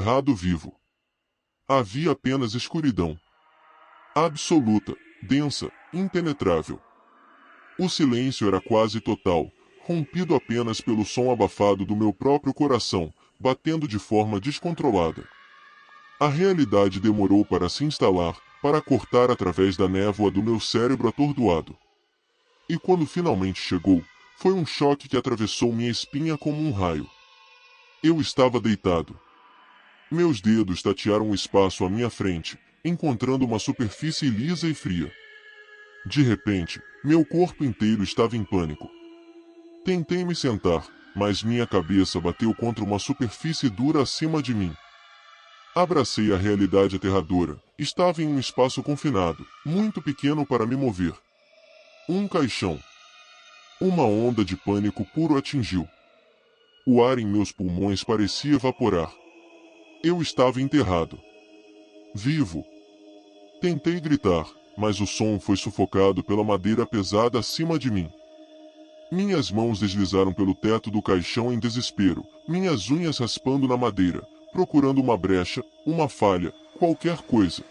enterrado vivo. Havia apenas escuridão. Absoluta, densa, impenetrável. O silêncio era quase total, rompido apenas pelo som abafado do meu próprio coração, batendo de forma descontrolada. A realidade demorou para se instalar, para cortar através da névoa do meu cérebro atordoado. E quando finalmente chegou, foi um choque que atravessou minha espinha como um raio. Eu estava deitado. Meus dedos tatearam o espaço à minha frente, encontrando uma superfície lisa e fria. De repente, meu corpo inteiro estava em pânico. Tentei me sentar, mas minha cabeça bateu contra uma superfície dura acima de mim. Abracei a realidade aterradora. Estava em um espaço confinado, muito pequeno para me mover. Um caixão. Uma onda de pânico puro atingiu. O ar em meus pulmões parecia evaporar. Eu estava enterrado. Vivo. Tentei gritar, mas o som foi sufocado pela madeira pesada acima de mim. Minhas mãos deslizaram pelo teto do caixão em desespero, minhas unhas raspando na madeira, procurando uma brecha, uma falha, qualquer coisa.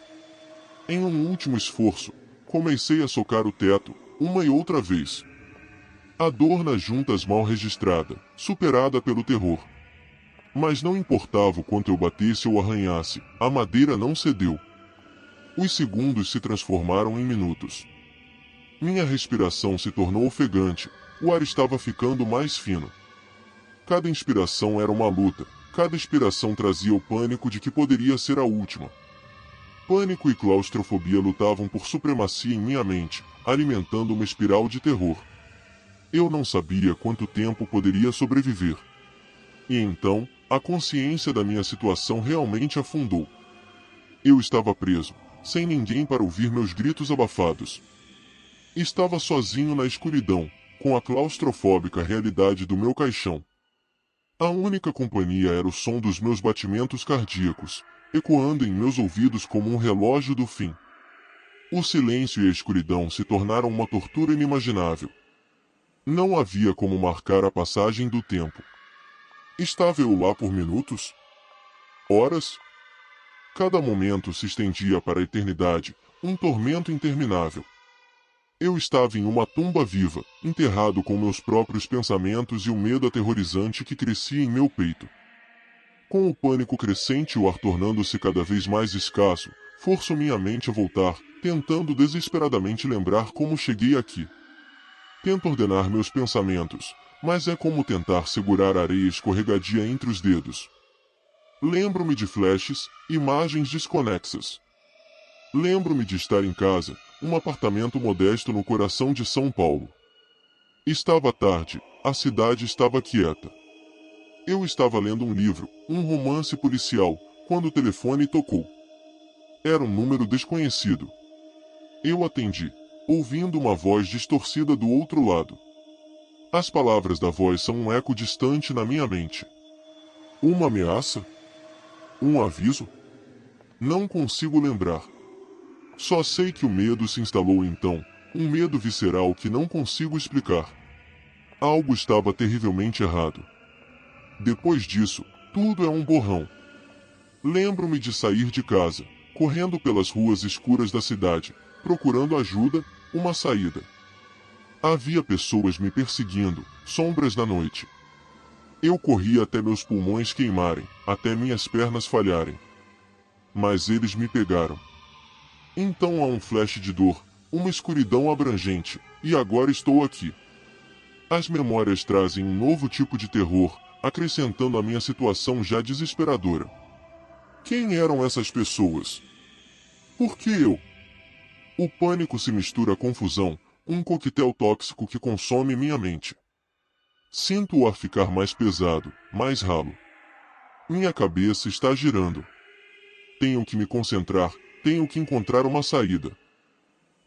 Em um último esforço, comecei a socar o teto, uma e outra vez. A dor nas juntas mal registrada, superada pelo terror. Mas não importava o quanto eu batesse ou arranhasse, a madeira não cedeu. Os segundos se transformaram em minutos. Minha respiração se tornou ofegante, o ar estava ficando mais fino. Cada inspiração era uma luta, cada expiração trazia o pânico de que poderia ser a última. Pânico e claustrofobia lutavam por supremacia em minha mente, alimentando uma espiral de terror. Eu não sabia quanto tempo poderia sobreviver. E então, a consciência da minha situação realmente afundou. Eu estava preso, sem ninguém para ouvir meus gritos abafados. Estava sozinho na escuridão, com a claustrofóbica realidade do meu caixão. A única companhia era o som dos meus batimentos cardíacos, ecoando em meus ouvidos como um relógio do fim. O silêncio e a escuridão se tornaram uma tortura inimaginável. Não havia como marcar a passagem do tempo. Estava eu lá por minutos? Horas? Cada momento se estendia para a eternidade, um tormento interminável. Eu estava em uma tumba viva, enterrado com meus próprios pensamentos e o medo aterrorizante que crescia em meu peito. Com o pânico crescente e o ar tornando-se cada vez mais escasso, forço minha mente a voltar, tentando desesperadamente lembrar como cheguei aqui. Tento ordenar meus pensamentos, mas é como tentar segurar a areia escorregadia entre os dedos. Lembro-me de flashes, imagens desconexas. Lembro-me de estar em casa, um apartamento modesto no coração de São Paulo. Estava tarde, a cidade estava quieta. Eu estava lendo um livro, um romance policial, quando o telefone tocou. Era um número desconhecido. Eu atendi, ouvindo uma voz distorcida do outro lado. As palavras da voz são um eco distante na minha mente. Uma ameaça? Um aviso? Não consigo lembrar. Só sei que o medo se instalou então, um medo visceral que não consigo explicar. Algo estava terrivelmente errado. Depois disso, tudo é um borrão. Lembro-me de sair de casa, correndo pelas ruas escuras da cidade, procurando ajuda, uma saída. Havia pessoas me perseguindo, sombras na noite. Eu corria até meus pulmões queimarem, até minhas pernas falharem. Mas eles me pegaram. Então há um flash de dor, uma escuridão abrangente, e agora estou aqui. As memórias trazem um novo tipo de terror, acrescentando à minha situação já desesperadora. Quem eram essas pessoas? Por que eu? O pânico se mistura à confusão, um coquetel tóxico que consome minha mente. Sinto o ar ficar mais pesado, mais ralo. Minha cabeça está girando. Tenho que me concentrar, tenho que encontrar uma saída.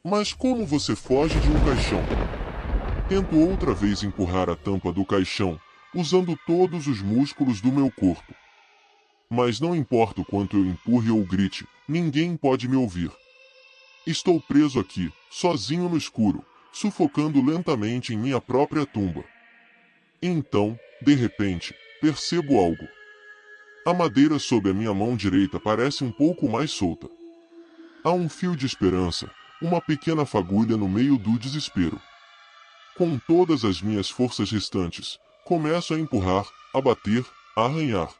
Mas como você foge de um caixão? Tento outra vez empurrar a tampa do caixão, usando todos os músculos do meu corpo. Mas não importa o quanto eu empurre ou grite, ninguém pode me ouvir. Estou preso aqui, sozinho no escuro, sufocando lentamente em minha própria tumba. Então, de repente, percebo algo. A madeira sob a minha mão direita parece um pouco mais solta. Há um fio de esperança, uma pequena fagulha no meio do desespero. Com todas as minhas forças restantes, começo a empurrar, a bater, a arranhar.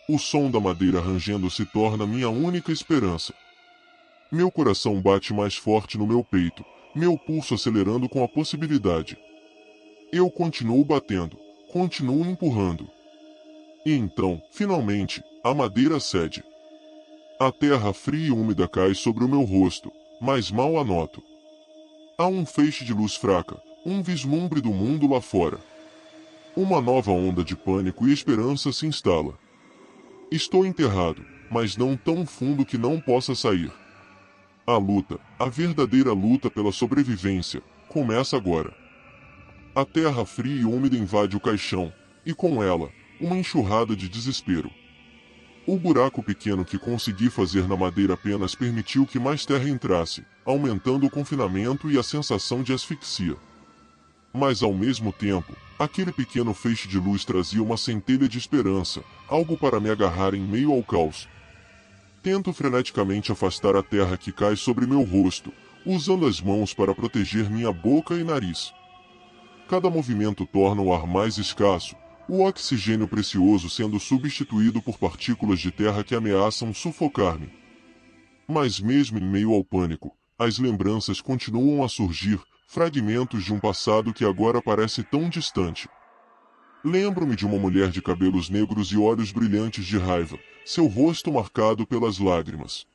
O som da madeira rangendo se torna minha única esperança. Meu coração bate mais forte no meu peito, meu pulso acelerando com a possibilidade. Eu continuo batendo, continuo empurrando. E então, finalmente, a madeira cede. A terra fria e úmida cai sobre o meu rosto, mas mal a noto. Há um feixe de luz fraca, um vislumbre do mundo lá fora. Uma nova onda de pânico e esperança se instala. Estou enterrado, mas não tão fundo que não possa sair. A luta, a verdadeira luta pela sobrevivência, começa agora. A terra fria e úmida invade o caixão, e com ela, uma enxurrada de desespero. O buraco pequeno que consegui fazer na madeira apenas permitiu que mais terra entrasse, aumentando o confinamento e a sensação de asfixia. Mas ao mesmo tempo, aquele pequeno feixe de luz trazia uma centelha de esperança, algo para me agarrar em meio ao caos. Tento freneticamente afastar a terra que cai sobre meu rosto, usando as mãos para proteger minha boca e nariz. Cada movimento torna o ar mais escasso, o oxigênio precioso sendo substituído por partículas de terra que ameaçam sufocar-me. Mas mesmo em meio ao pânico, as lembranças continuam a surgir, fragmentos de um passado que agora parece tão distante. Lembro-me de uma mulher de cabelos negros e olhos brilhantes de raiva, seu rosto marcado pelas lágrimas.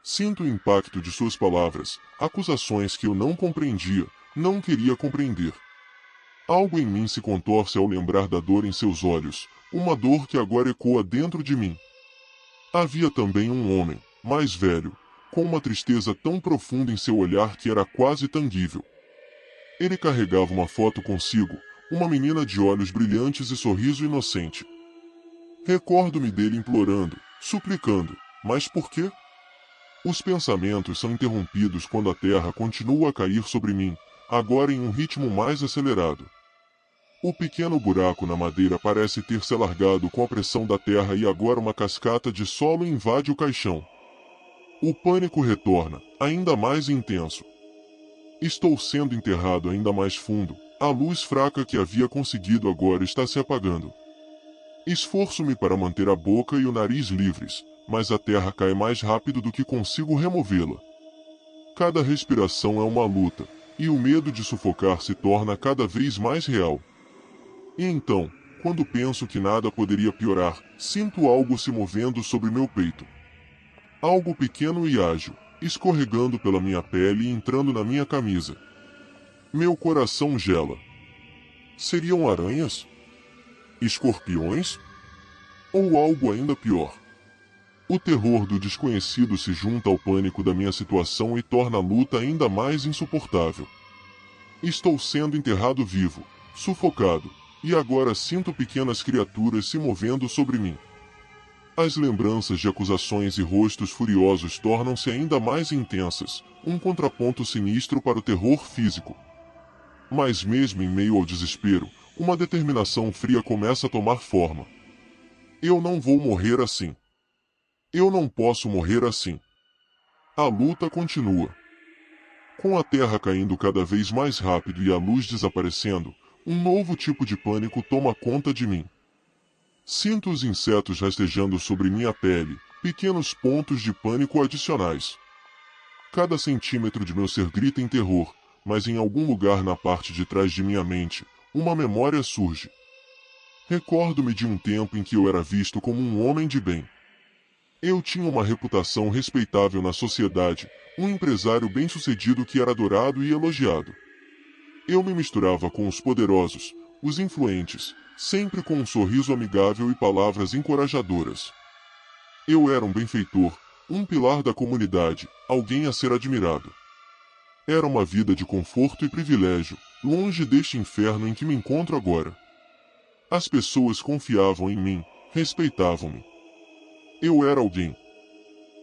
Sinto o impacto de suas palavras, acusações que eu não compreendia, não queria compreender. Algo em mim se contorce ao lembrar da dor em seus olhos, uma dor que agora ecoa dentro de mim. Havia também um homem, mais velho, com uma tristeza tão profunda em seu olhar que era quase tangível. Ele carregava uma foto consigo, uma menina de olhos brilhantes e sorriso inocente. Recordo-me dele implorando, suplicando, mas por quê? Os pensamentos são interrompidos quando a terra continua a cair sobre mim, agora em um ritmo mais acelerado. O pequeno buraco na madeira parece ter se alargado com a pressão da terra e agora uma cascata de solo invade o caixão. O pânico retorna, ainda mais intenso. Estou sendo enterrado ainda mais fundo, a luz fraca que havia conseguido agora está se apagando. Esforço-me para manter a boca e o nariz livres, mas a terra cai mais rápido do que consigo removê-la. Cada respiração é uma luta, e o medo de sufocar se torna cada vez mais real. E então, quando penso que nada poderia piorar, sinto algo se movendo sobre meu peito. Algo pequeno e ágil, escorregando pela minha pele e entrando na minha camisa. Meu coração gela. Seriam aranhas? Escorpiões? Ou algo ainda pior? O terror do desconhecido se junta ao pânico da minha situação e torna a luta ainda mais insuportável. Estou sendo enterrado vivo, sufocado, e agora sinto pequenas criaturas se movendo sobre mim. As lembranças de acusações e rostos furiosos tornam-se ainda mais intensas, um contraponto sinistro para o terror físico. Mas mesmo em meio ao desespero, uma determinação fria começa a tomar forma. Eu não vou morrer assim. Eu não posso morrer assim. A luta continua. Com a terra caindo cada vez mais rápido e a luz desaparecendo, um novo tipo de pânico toma conta de mim. Sinto os insetos rastejando sobre minha pele, pequenos pontos de pânico adicionais. Cada centímetro de meu ser grita em terror, mas em algum lugar na parte de trás de minha mente, uma memória surge. Recordo-me de um tempo em que eu era visto como um homem de bem. Eu tinha uma reputação respeitável na sociedade, um empresário bem-sucedido que era adorado e elogiado. Eu me misturava com os poderosos, os influentes, sempre com um sorriso amigável e palavras encorajadoras. Eu era um benfeitor, um pilar da comunidade, alguém a ser admirado. Era uma vida de conforto e privilégio, longe deste inferno em que me encontro agora. As pessoas confiavam em mim, respeitavam-me. Eu era alguém.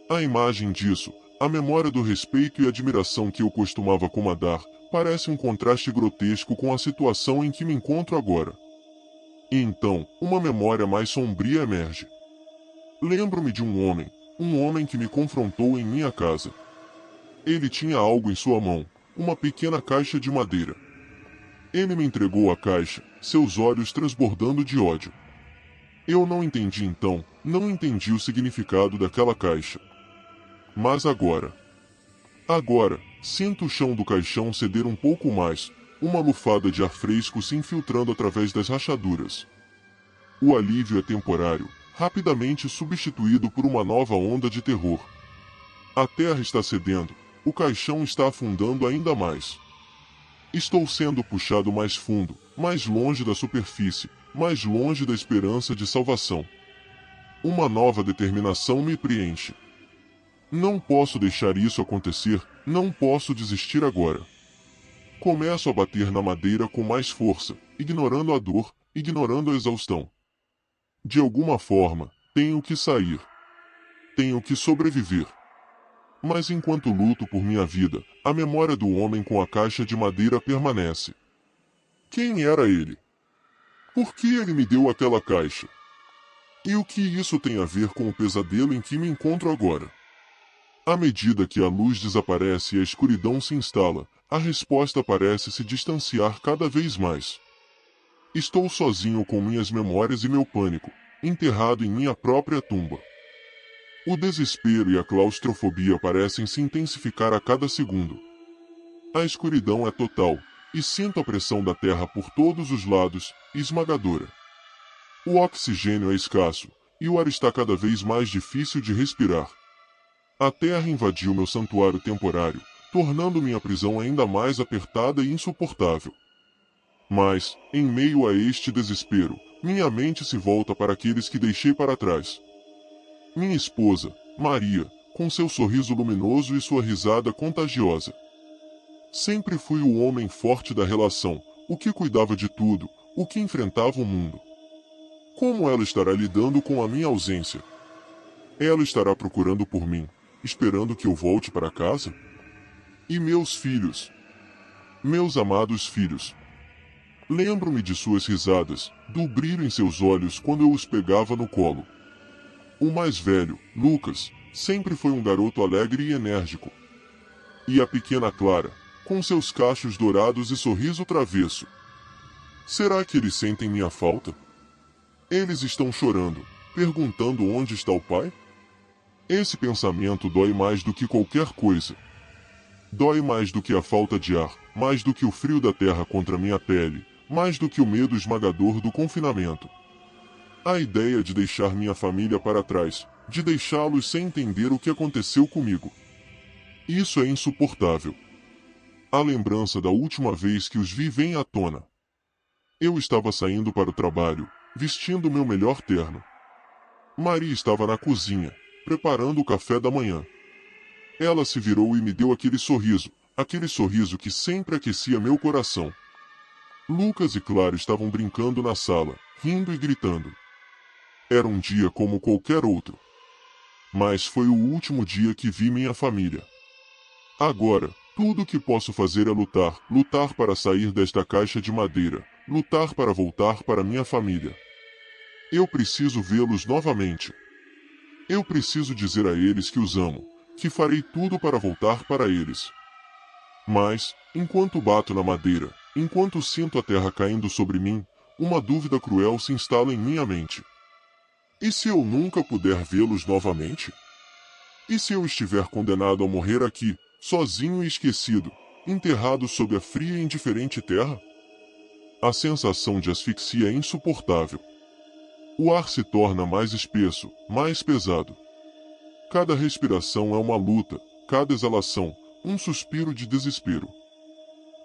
A imagem disso, a memória do respeito e admiração que eu costumava comandar, parece um contraste grotesco com a situação em que me encontro agora. E então, uma memória mais sombria emerge. Lembro-me de um homem que me confrontou em minha casa. Ele tinha algo em sua mão, uma pequena caixa de madeira. Ele me entregou a caixa, seus olhos transbordando de ódio. Eu não entendi então, não entendi o significado daquela caixa. Mas agora, sinto o chão do caixão ceder um pouco mais, uma lufada de ar fresco se infiltrando através das rachaduras. O alívio é temporário, rapidamente substituído por uma nova onda de terror. A terra está cedendo, o caixão está afundando ainda mais. Estou sendo puxado mais fundo, mais longe da superfície, mais longe da esperança de salvação. Uma nova determinação me preenche. Não posso deixar isso acontecer, não posso desistir agora. Começo a bater na madeira com mais força, ignorando a dor, ignorando a exaustão. De alguma forma, tenho que sair. Tenho que sobreviver. Mas enquanto luto por minha vida, a memória do homem com a caixa de madeira permanece. Quem era ele? Por que ele me deu aquela caixa? E o que isso tem a ver com o pesadelo em que me encontro agora? À medida que a luz desaparece e a escuridão se instala, a resposta parece se distanciar cada vez mais. Estou sozinho com minhas memórias e meu pânico, enterrado em minha própria tumba. O desespero e a claustrofobia parecem se intensificar a cada segundo. A escuridão é total, e sinto a pressão da terra por todos os lados, esmagadora. O oxigênio é escasso, e o ar está cada vez mais difícil de respirar. A terra invadiu meu santuário temporário, tornando minha prisão ainda mais apertada e insuportável. Mas, em meio a este desespero, minha mente se volta para aqueles que deixei para trás. Minha esposa, Maria, com seu sorriso luminoso e sua risada contagiosa. Sempre fui o homem forte da relação, o que cuidava de tudo, o que enfrentava o mundo. Como ela estará lidando com a minha ausência? Ela estará procurando por mim, esperando que eu volte para casa? E meus filhos? Meus amados filhos. Lembro-me de suas risadas, do brilho em seus olhos quando eu os pegava no colo. O mais velho, Lucas, sempre foi um garoto alegre e enérgico. E a pequena Clara, com seus cachos dourados e sorriso travesso. Será que eles sentem minha falta? Eles estão chorando, perguntando onde está o pai? Esse pensamento dói mais do que qualquer coisa. Dói mais do que a falta de ar, mais do que o frio da terra contra minha pele, mais do que o medo esmagador do confinamento. A ideia de deixar minha família para trás, de deixá-los sem entender o que aconteceu comigo. Isso é insuportável. A lembrança da última vez que os vi vem à tona. Eu estava saindo para o trabalho, vestindo meu melhor terno. Maria estava na cozinha, preparando o café da manhã. Ela se virou e me deu aquele sorriso que sempre aquecia meu coração. Lucas e Clara estavam brincando na sala, rindo e gritando. Era um dia como qualquer outro. Mas foi o último dia que vi minha família. Agora, tudo o que posso fazer é lutar, lutar para sair desta caixa de madeira, lutar para voltar para minha família. Eu preciso vê-los novamente. Eu preciso dizer a eles que os amo, que farei tudo para voltar para eles. Mas, enquanto bato na madeira, enquanto sinto a terra caindo sobre mim, uma dúvida cruel se instala em minha mente. E se eu nunca puder vê-los novamente? E se eu estiver condenado a morrer aqui, sozinho e esquecido, enterrado sob a fria e indiferente terra? A sensação de asfixia é insuportável. O ar se torna mais espesso, mais pesado. Cada respiração é uma luta, cada exalação, um suspiro de desespero.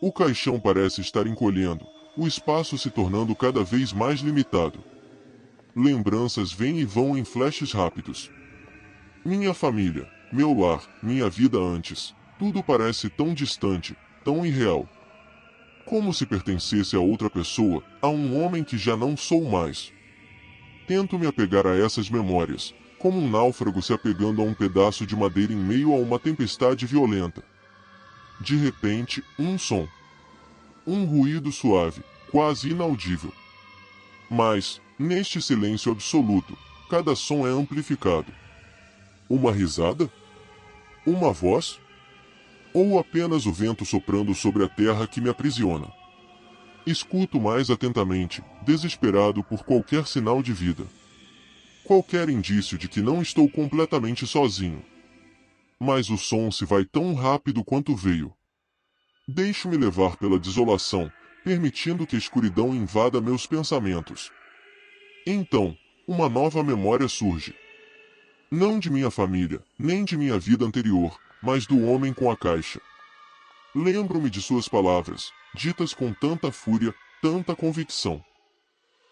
O caixão parece estar encolhendo, o espaço se tornando cada vez mais limitado. Lembranças vêm e vão em flashes rápidos. Minha família, meu lar, minha vida antes, tudo parece tão distante, tão irreal. Como se pertencesse a outra pessoa, a um homem que já não sou mais. Tento me apegar a essas memórias, como um náufrago se apegando a um pedaço de madeira em meio a uma tempestade violenta. De repente, um som. Um ruído suave, quase inaudível. Mas, neste silêncio absoluto, cada som é amplificado. Uma risada? Uma voz? Ou apenas o vento soprando sobre a terra que me aprisiona? Escuto mais atentamente, desesperado por qualquer sinal de vida. Qualquer indício de que não estou completamente sozinho. Mas o som se vai tão rápido quanto veio. Deixo-me levar pela desolação, permitindo que a escuridão invada meus pensamentos. Então, uma nova memória surge. Não de minha família, nem de minha vida anterior, mas do homem com a caixa. Lembro-me de suas palavras, ditas com tanta fúria, tanta convicção.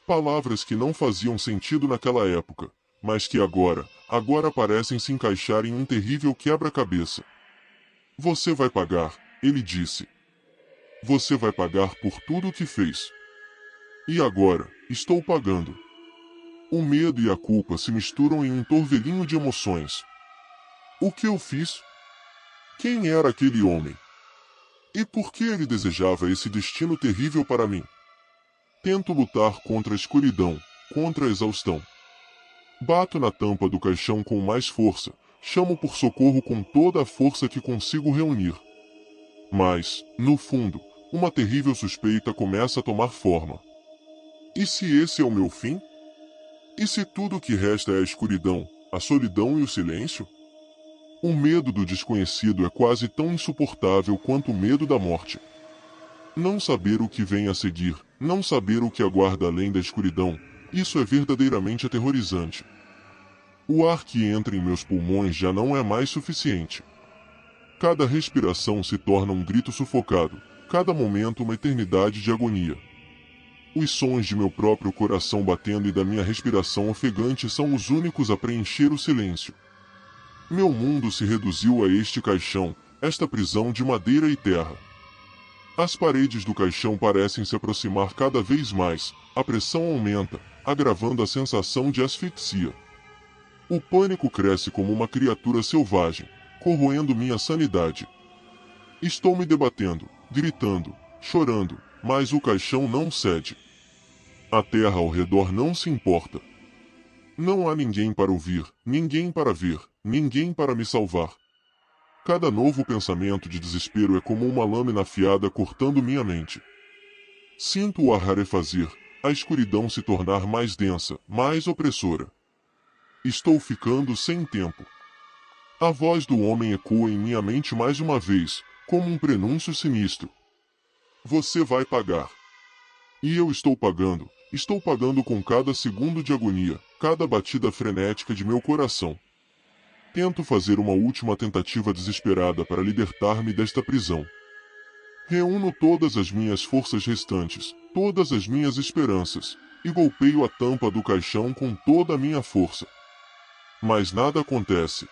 Palavras que não faziam sentido naquela época, mas que agora parecem se encaixar em um terrível quebra-cabeça. Você vai pagar, ele disse. Você vai pagar por tudo o que fez. E agora, estou pagando. O medo e a culpa se misturam em um torvelinho de emoções. O que eu fiz? Quem era aquele homem? E por que ele desejava esse destino terrível para mim? Tento lutar contra a escuridão, contra a exaustão. Bato na tampa do caixão com mais força, chamo por socorro com toda a força que consigo reunir. Mas, no fundo, uma terrível suspeita começa a tomar forma. E se esse é o meu fim? E se tudo o que resta é a escuridão, a solidão e o silêncio? O medo do desconhecido é quase tão insuportável quanto o medo da morte. Não saber o que vem a seguir, não saber o que aguarda além da escuridão, isso é verdadeiramente aterrorizante. O ar que entra em meus pulmões já não é mais suficiente. Cada respiração se torna um grito sufocado, cada momento uma eternidade de agonia. Os sons de meu próprio coração batendo e da minha respiração ofegante são os únicos a preencher o silêncio. Meu mundo se reduziu a este caixão, esta prisão de madeira e terra. As paredes do caixão parecem se aproximar cada vez mais, a pressão aumenta, agravando a sensação de asfixia. O pânico cresce como uma criatura selvagem, corroendo minha sanidade. Estou me debatendo, gritando, chorando, mas o caixão não cede. A terra ao redor não se importa. Não há ninguém para ouvir, ninguém para ver, ninguém para me salvar. Cada novo pensamento de desespero é como uma lâmina afiada cortando minha mente. Sinto o ar rarefazer, a escuridão se tornar mais densa, mais opressora. Estou ficando sem tempo. A voz do homem ecoa em minha mente mais uma vez, como um prenúncio sinistro. Você vai pagar. E eu estou pagando com cada segundo de agonia, cada batida frenética de meu coração. Tento fazer uma última tentativa desesperada para libertar-me desta prisão. Reúno todas as minhas forças restantes, todas as minhas esperanças, e golpeio a tampa do caixão com toda a minha força. Mas nada acontece.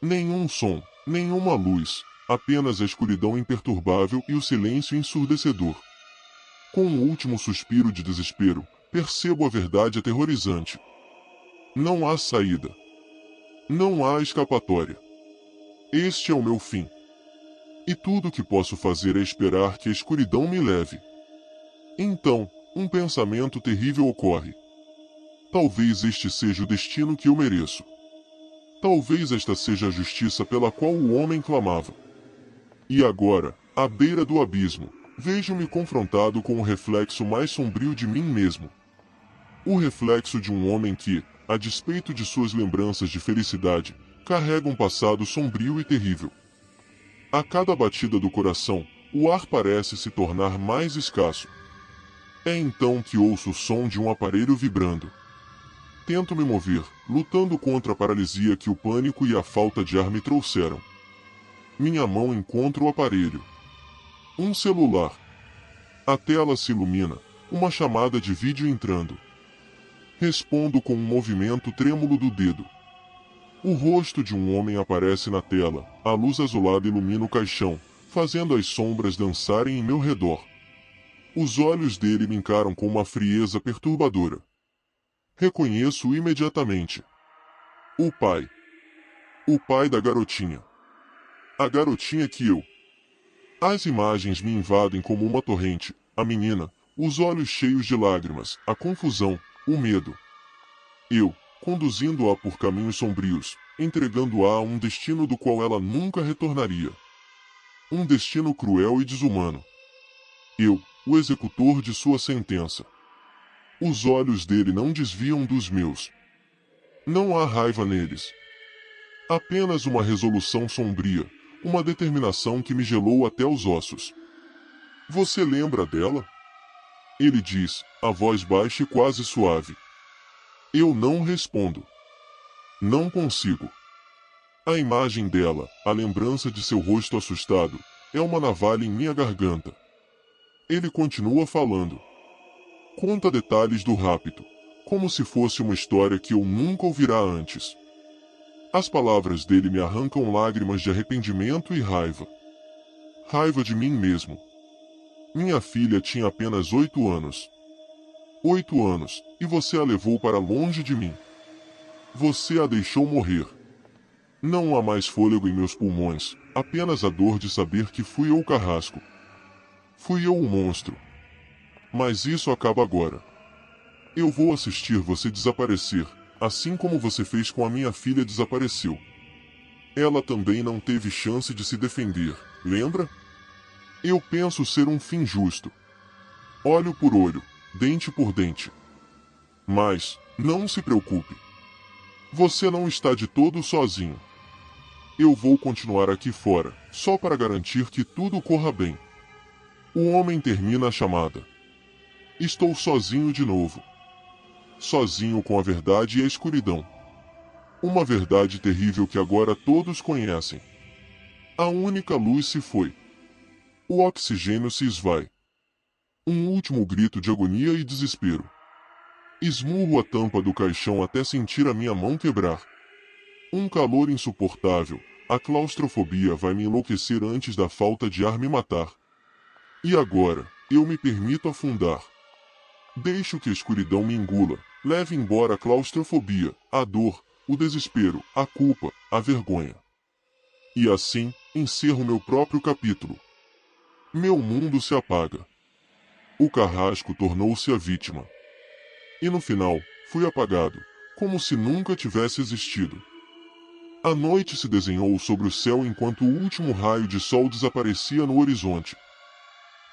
Nenhum som, nenhuma luz, apenas a escuridão imperturbável e o silêncio ensurdecedor. Com um último suspiro de desespero, percebo a verdade aterrorizante. Não há saída. Não há escapatória. Este é o meu fim. E tudo o que posso fazer é esperar que a escuridão me leve. Então, um pensamento terrível ocorre. Talvez este seja o destino que eu mereço. Talvez esta seja a justiça pela qual o homem clamava. E agora, à beira do abismo, vejo-me confrontado com o reflexo mais sombrio de mim mesmo. O reflexo de um homem que, a despeito de suas lembranças de felicidade, carrega um passado sombrio e terrível. A cada batida do coração, o ar parece se tornar mais escasso. É então que ouço o som de um aparelho vibrando. Tento me mover, lutando contra a paralisia que o pânico e a falta de ar me trouxeram. Minha mão encontra o aparelho. Um celular. A tela se ilumina, uma chamada de vídeo entrando. Respondo com um movimento trêmulo do dedo. O rosto de um homem aparece na tela, a luz azulada ilumina o caixão, fazendo as sombras dançarem em meu redor. Os olhos dele me encaram com uma frieza perturbadora. Reconheço-o imediatamente. O pai. O pai da garotinha. A garotinha que eu. As imagens me invadem como uma torrente, a menina, os olhos cheios de lágrimas, a confusão, o medo. conduzindo-a por caminhos sombrios, entregando-a a um destino do qual ela nunca retornaria. Um destino cruel e desumano. Eu, o executor de sua sentença. Os olhos dele não desviam dos meus. Não há raiva neles. Apenas uma resolução sombria, uma determinação que me gelou até os ossos. Você lembra dela? Ele diz, a voz baixa e quase suave. Eu não respondo. Não consigo. A imagem dela, a lembrança de seu rosto assustado, é uma navalha em minha garganta. Ele continua falando. Conta detalhes do rapto, como se fosse uma história que eu nunca ouvirá antes. As palavras dele me arrancam lágrimas de arrependimento e raiva. Raiva de mim mesmo. Minha filha tinha apenas 8 anos. 8 anos, e você a levou para longe de mim. Você a deixou morrer. Não há mais fôlego em meus pulmões, apenas a dor de saber que fui eu o carrasco. Fui eu o monstro. Mas isso acaba agora. Eu vou assistir você desaparecer, assim como você fez com a minha filha desapareceu. Ela também não teve chance de se defender, lembra? Eu penso ser um fim justo. Olho por olho, dente por dente. Mas, não se preocupe. Você não está de todo sozinho. Eu vou continuar aqui fora, só para garantir que tudo corra bem. O homem termina a chamada. Estou sozinho de novo. Sozinho com a verdade e a escuridão. Uma verdade terrível que agora todos conhecem. A única luz se foi. O oxigênio se esvai. Um último grito de agonia e desespero. Esmurro a tampa do caixão até sentir a minha mão quebrar. Um calor insuportável, a claustrofobia vai me enlouquecer antes da falta de ar me matar. E agora, eu me permito afundar. Deixo que a escuridão me engula, leve embora a claustrofobia, a dor, o desespero, a culpa, a vergonha. E assim, encerro meu próprio capítulo. Meu mundo se apaga. O carrasco tornou-se a vítima. E no final, fui apagado, como se nunca tivesse existido. A noite se desenhou sobre o céu enquanto o último raio de sol desaparecia no horizonte.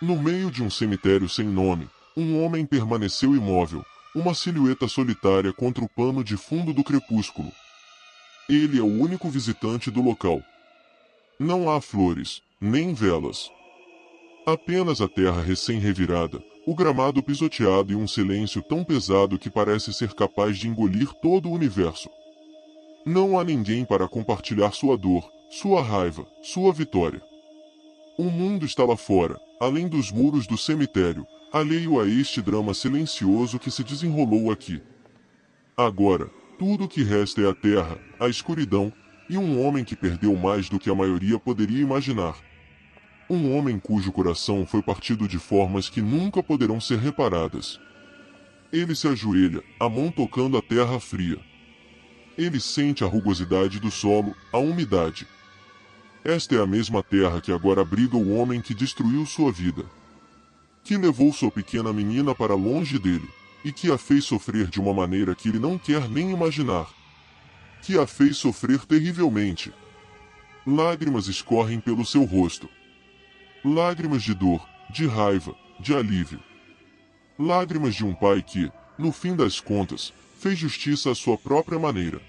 No meio de um cemitério sem nome, um homem permaneceu imóvel, uma silhueta solitária contra o pano de fundo do crepúsculo. Ele é o único visitante do local. Não há flores, nem velas. Apenas a terra recém-revirada, o gramado pisoteado e um silêncio tão pesado que parece ser capaz de engolir todo o universo. Não há ninguém para compartilhar sua dor, sua raiva, sua vitória. O mundo está lá fora, além dos muros do cemitério, alheio a este drama silencioso que se desenrolou aqui. Agora, tudo o que resta é a terra, a escuridão, e um homem que perdeu mais do que a maioria poderia imaginar. Um homem cujo coração foi partido de formas que nunca poderão ser reparadas. Ele se ajoelha, a mão tocando a terra fria. Ele sente a rugosidade do solo, a umidade. Esta é a mesma terra que agora abriga o homem que destruiu sua vida. Que levou sua pequena menina para longe dele, e que a fez sofrer de uma maneira que ele não quer nem imaginar. Que a fez sofrer terrivelmente. Lágrimas escorrem pelo seu rosto. Lágrimas de dor, de raiva, de alívio. Lágrimas de um pai que, no fim das contas, fez justiça à sua própria maneira.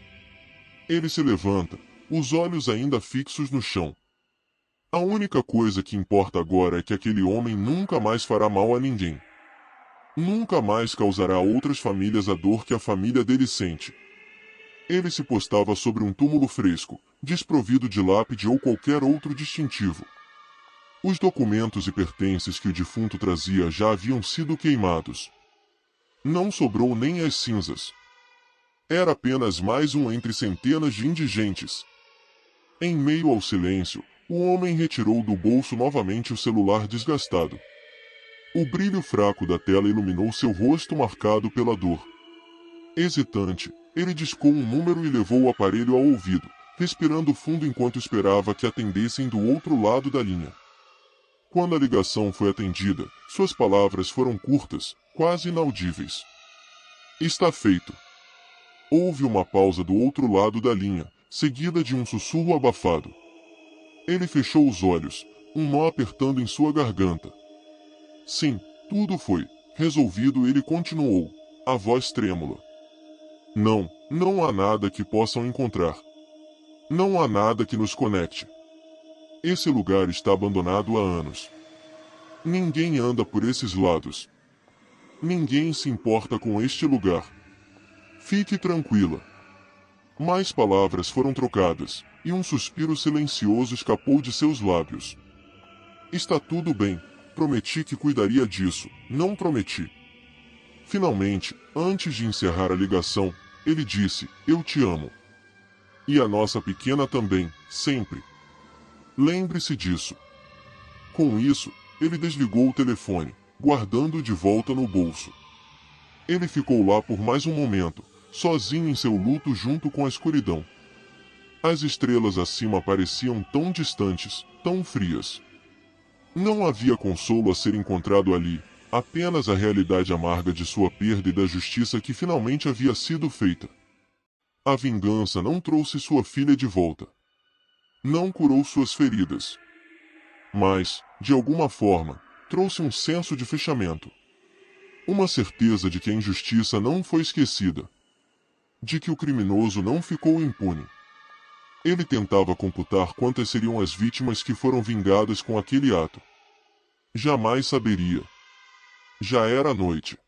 Ele se levanta, os olhos ainda fixos no chão. A única coisa que importa agora é que aquele homem nunca mais fará mal a ninguém. Nunca mais causará a outras famílias a dor que a família dele sente. Ele se postava sobre um túmulo fresco, desprovido de lápide ou qualquer outro distintivo. Os documentos e pertences que o defunto trazia já haviam sido queimados. Não sobrou nem as cinzas. Era apenas mais um entre centenas de indigentes. Em meio ao silêncio, o homem retirou do bolso novamente o celular desgastado. O brilho fraco da tela iluminou seu rosto marcado pela dor. Hesitante, ele discou um número e levou o aparelho ao ouvido, respirando fundo enquanto esperava que atendessem do outro lado da linha. Quando a ligação foi atendida, suas palavras foram curtas, quase inaudíveis. Está feito. Houve uma pausa do outro lado da linha, seguida de um sussurro abafado. Ele fechou os olhos, um nó apertando em sua garganta. Sim, tudo foi resolvido. Ele continuou, a voz trêmula. Não, não há nada que possam encontrar. Não há nada que nos conecte. Esse lugar está abandonado há anos. Ninguém anda por esses lados. Ninguém se importa com este lugar. Fique tranquila. Mais palavras foram trocadas, e um suspiro silencioso escapou de seus lábios. Está tudo bem, prometi que cuidaria disso, não prometi. Finalmente, antes de encerrar a ligação, ele disse, eu te amo. E a nossa pequena também, sempre. Lembre-se disso. Com isso, ele desligou o telefone, guardando-o de volta no bolso. Ele ficou lá por mais um momento, sozinho em seu luto junto com a escuridão. As estrelas acima pareciam tão distantes, tão frias. Não havia consolo a ser encontrado ali, apenas a realidade amarga de sua perda e da justiça que finalmente havia sido feita. A vingança não trouxe sua filha de volta. Não curou suas feridas. Mas, de alguma forma, trouxe um senso de fechamento. Uma certeza de que a injustiça não foi esquecida. De que o criminoso não ficou impune. Ele tentava computar quantas seriam as vítimas que foram vingadas com aquele ato. Jamais saberia. Já era noite.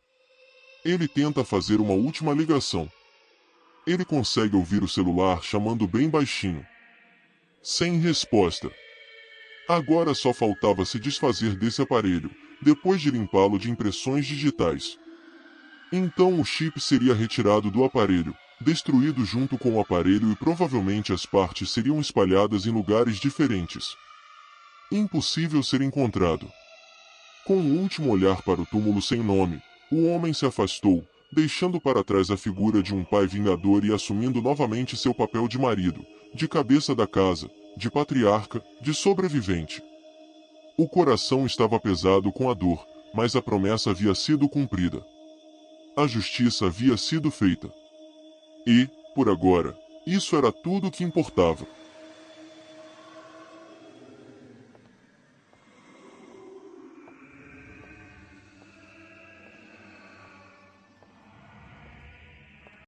Ele tenta fazer uma última ligação. Ele consegue ouvir o celular chamando bem baixinho. Sem resposta. Agora só faltava se desfazer desse aparelho, depois de limpá-lo de impressões digitais. Então o chip seria retirado do aparelho, destruído junto com o aparelho e provavelmente as partes seriam espalhadas em lugares diferentes. Impossível ser encontrado. Com um último olhar para o túmulo sem nome, o homem se afastou, deixando para trás a figura de um pai vingador e assumindo novamente seu papel de marido, de cabeça da casa, de patriarca, de sobrevivente. O coração estava pesado com a dor, mas a promessa havia sido cumprida. A justiça havia sido feita. E, por agora, isso era tudo o que importava.